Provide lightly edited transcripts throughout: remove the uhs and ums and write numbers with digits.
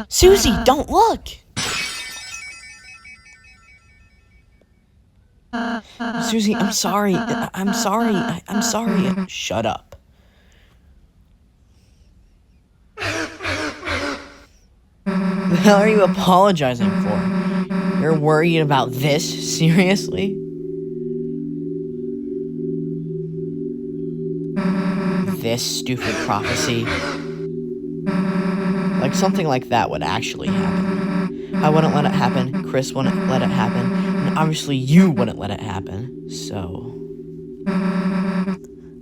Susie, don't look! Susie, I'm sorry. I'm sorry. I'm sorry. Shut up. The hell are you apologizing for? You're worried about this? Seriously? This stupid prophecy? Like something like that would actually happen. I wouldn't let it happen, Chris wouldn't let it happen, and obviously you wouldn't let it happen, so...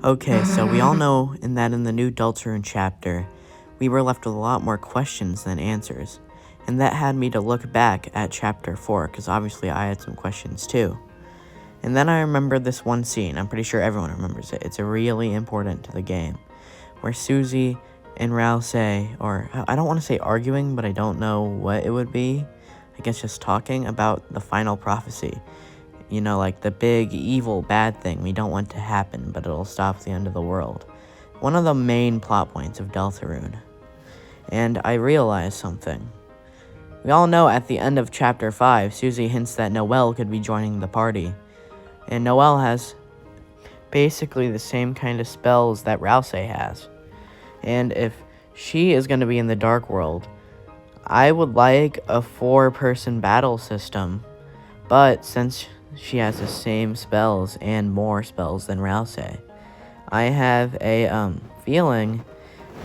Okay, so we all know in the new deltarune chapter, we were left with a lot more questions than answers. And that had me to look back at chapter 4, because obviously I had some questions too. And then I remembered this one scene. I'm pretty sure everyone remembers it. It's really important to the game. Where Susie and Rousey, or I don't want to say arguing, but I don't know what it would be. I guess just talking about the final prophecy. You know, like the big, evil, bad thing we don't want to happen, but it'll stop the end of the world. One of the main plot points of Deltarune. And I realized something. We all know at the end of chapter 5, Susie hints that Noelle could be joining the party. And Noelle has basically the same kind of spells that Rousey has. And if she is going to be in the Dark World, I would like a 4-person battle system. But since she has the same spells and more spells than Rousey, I have a feeling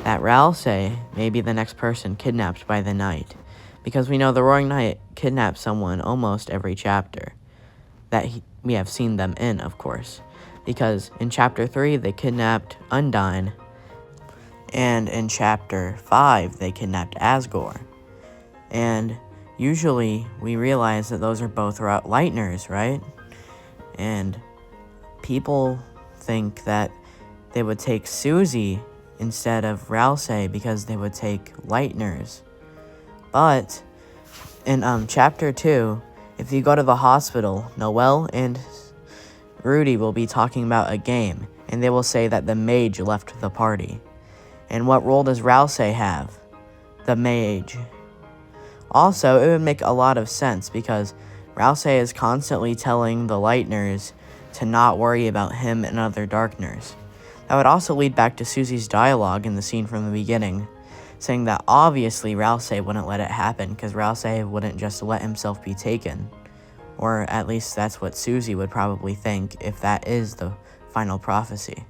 that Rousey may be the next person kidnapped by the Knight. Because we know the Roaring Knight kidnaps someone almost every chapter. We have seen them in, of course. Because in chapter 3, they kidnapped Undyne. And in chapter 5, they kidnapped Asgore. And usually, we realize that those are both Lightners, right? And people think that they would take Susie instead of Rousey because they would take Lightners. But in chapter 2, if you go to the hospital, Noelle and Rudy will be talking about a game, and they will say that the mage left the party. And what role does Rousey have? The mage. Also, it would make a lot of sense because Rousey is constantly telling the Lightners to not worry about him and other Darkners. That would also lead back to Susie's dialogue in the scene from the beginning, saying that obviously Rousey wouldn't let it happen because Rousey wouldn't just let himself be taken. Or at least that's what Susie would probably think if that is the final prophecy.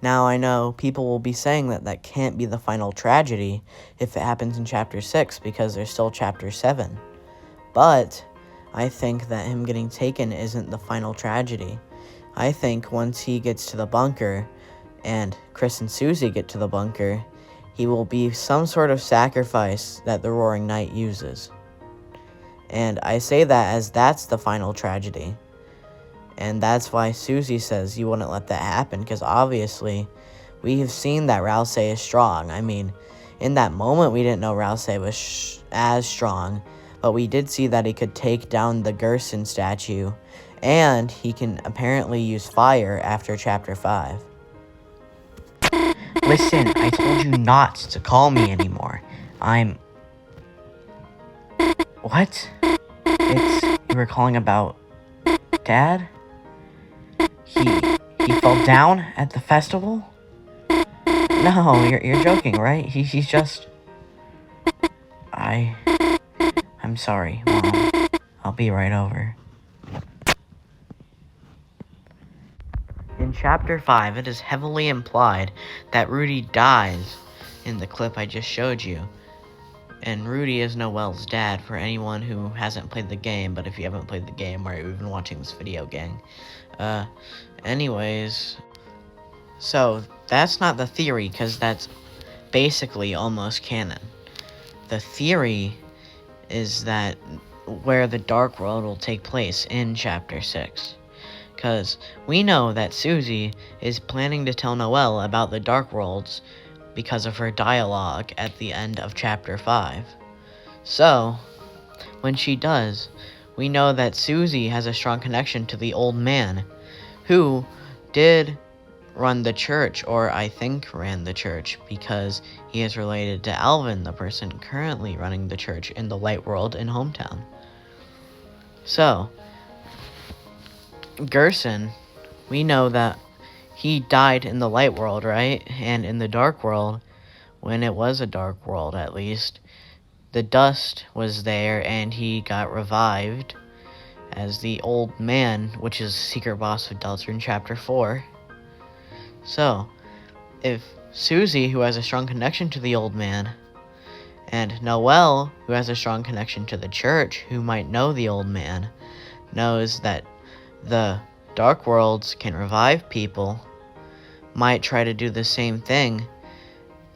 Now I know people will be saying that that can't be the final tragedy if it happens in chapter 6 because there's still chapter 7. But I think that him getting taken isn't the final tragedy. I think once he gets to the bunker and Chris and Susie get to the bunker, he will be some sort of sacrifice that the Roaring Knight uses. And I say that as that's the final tragedy. And that's why Susie says you wouldn't let that happen, because obviously we have seen that Rousey is strong. I mean, in that moment we didn't know Rousey was as strong, but we did see that he could take down the Gerson statue, and he can apparently use fire after chapter 5. Listen, I told you not to call me anymore. What? You were calling about Dad? He fell down at the festival? No, you're joking, right? He's just... I'm sorry, Mom. I'll be right over. In chapter 5, it is heavily implied that Rudy dies in the clip I just showed you. And Rudy is Noelle's dad for anyone who hasn't played the game, but if you haven't played the game or you've been watching this video, gang. Anyways, so that's not the theory, because that's basically almost canon. The theory is that where the Dark World will take place in chapter 6. Because we know that Susie is planning to tell Noelle about the Dark Worlds because of her dialogue at the end of chapter 5. So, when she does, we know that Susie has a strong connection to the old man, who did run the church, or I think ran the church, because he is related to Alvin, the person currently running the church in the light world in Hometown. So, Gerson, we know that he died in the light world, right? And in the dark world, when it was a dark world at least, the dust was there and he got revived as the old man, which is secret boss of deltarune chapter 4. So, if Susie, who has a strong connection to the old man, and Noelle, who has a strong connection to the church, who might know the old man, knows that the dark worlds can revive people, might try to do the same thing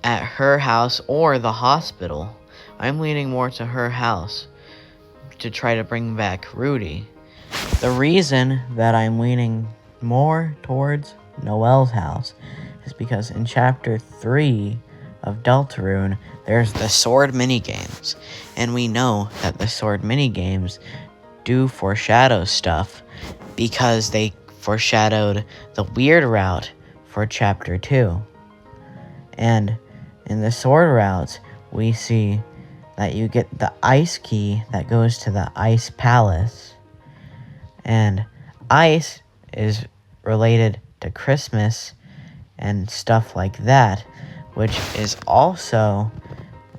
at her house or the hospital. I'm leaning more to her house to try to bring back Rudy. The reason that I'm leaning more towards Noelle's house is because in chapter 3 of Deltarune, there's the sword minigames, and we know that the sword minigames do foreshadow stuff because they foreshadowed the weird route for chapter 2. And in the sword route, we see that you get the ice key that goes to the ice palace. And ice is related to Christmas and stuff like that, which is also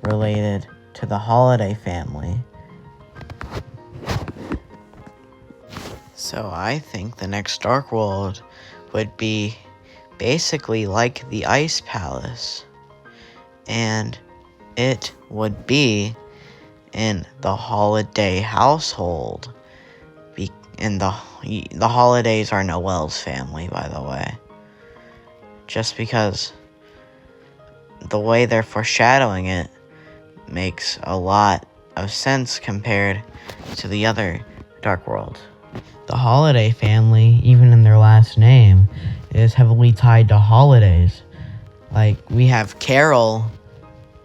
related to the holiday family. So I think the next Dark World would be basically like the Ice Palace, and it would be in the holiday household. And the holidays are Noelle's family, by the way. Just because the way they're foreshadowing it makes a lot of sense compared to the other Dark World. The Holiday family, even in their last name, is heavily tied to holidays. Like, we have Carol,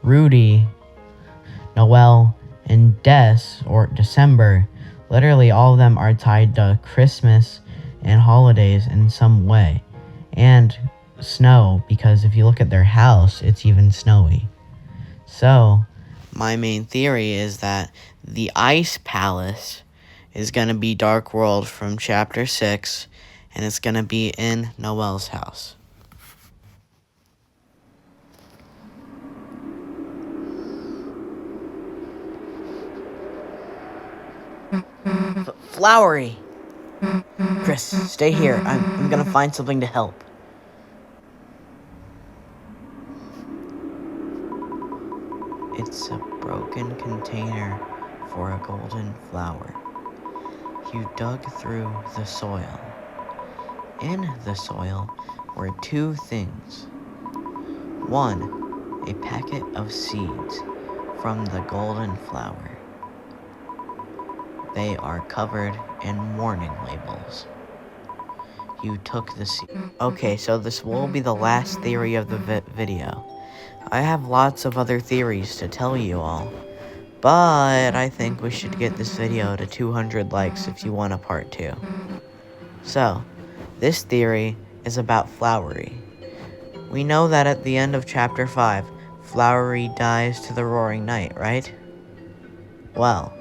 Rudy, Noelle, and Des, or December. Literally, all of them are tied to Christmas and holidays in some way. And snow, because if you look at their house, it's even snowy. So, my main theory is that the Ice Palace is going to be Dark World from Chapter 6, and it's going to be in Noelle's house. Flowery! Chris, stay here. I'm going to find something to help. It's a broken container for a golden flower. You dug through the soil. In the soil were two things. One, a packet of seeds from the golden flower. They are covered in warning labels. You took the seed. Okay, so this will be the last theory of the video. I have lots of other theories to tell you all, but I think we should get this video to 200 likes if you want a part 2. So, this theory is about Flowery. We know that at the end of Chapter 5, Flowery dies to the roaring night, right? Well,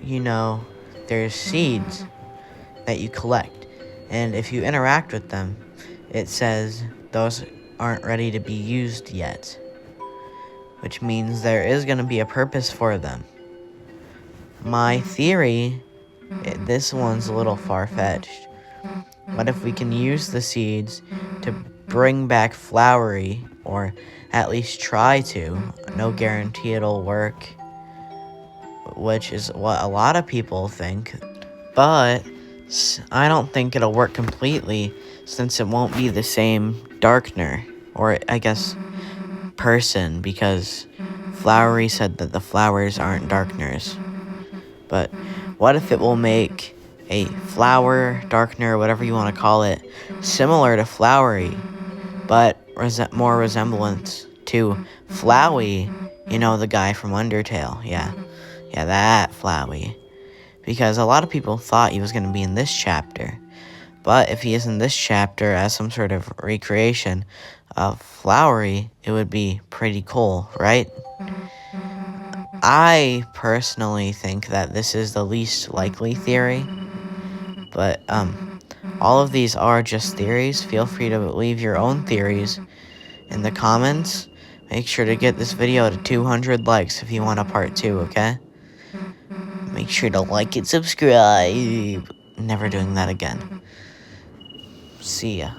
you know, there's seeds that you collect, and if you interact with them, it says those aren't ready to be used yet, which means there is going to be a purpose for them. My theory, this one's a little far-fetched. What if we can use the seeds to bring back Flowery, or at least try to? No guarantee it'll work, which is what a lot of people think. But I don't think it'll work completely, since it won't be the same Darkner, or I guess person, because Flowery said that the flowers aren't Darkners. But what if it will make a flower, Darkner, whatever you want to call it, similar to Flowery, but more resemblance to Flowey, you know, the guy from Undertale, yeah, that Flowey. Because a lot of people thought he was going to be in this chapter, But if he is in this chapter as some sort of recreation of Flowery, it would be pretty cool, right? I personally think that this is the least likely theory, but all of these are just theories. Feel free to leave your own theories in the comments. Make sure to get this video to 200 likes if you want a part 2, okay? Make sure to like and subscribe. Never doing that again. See ya.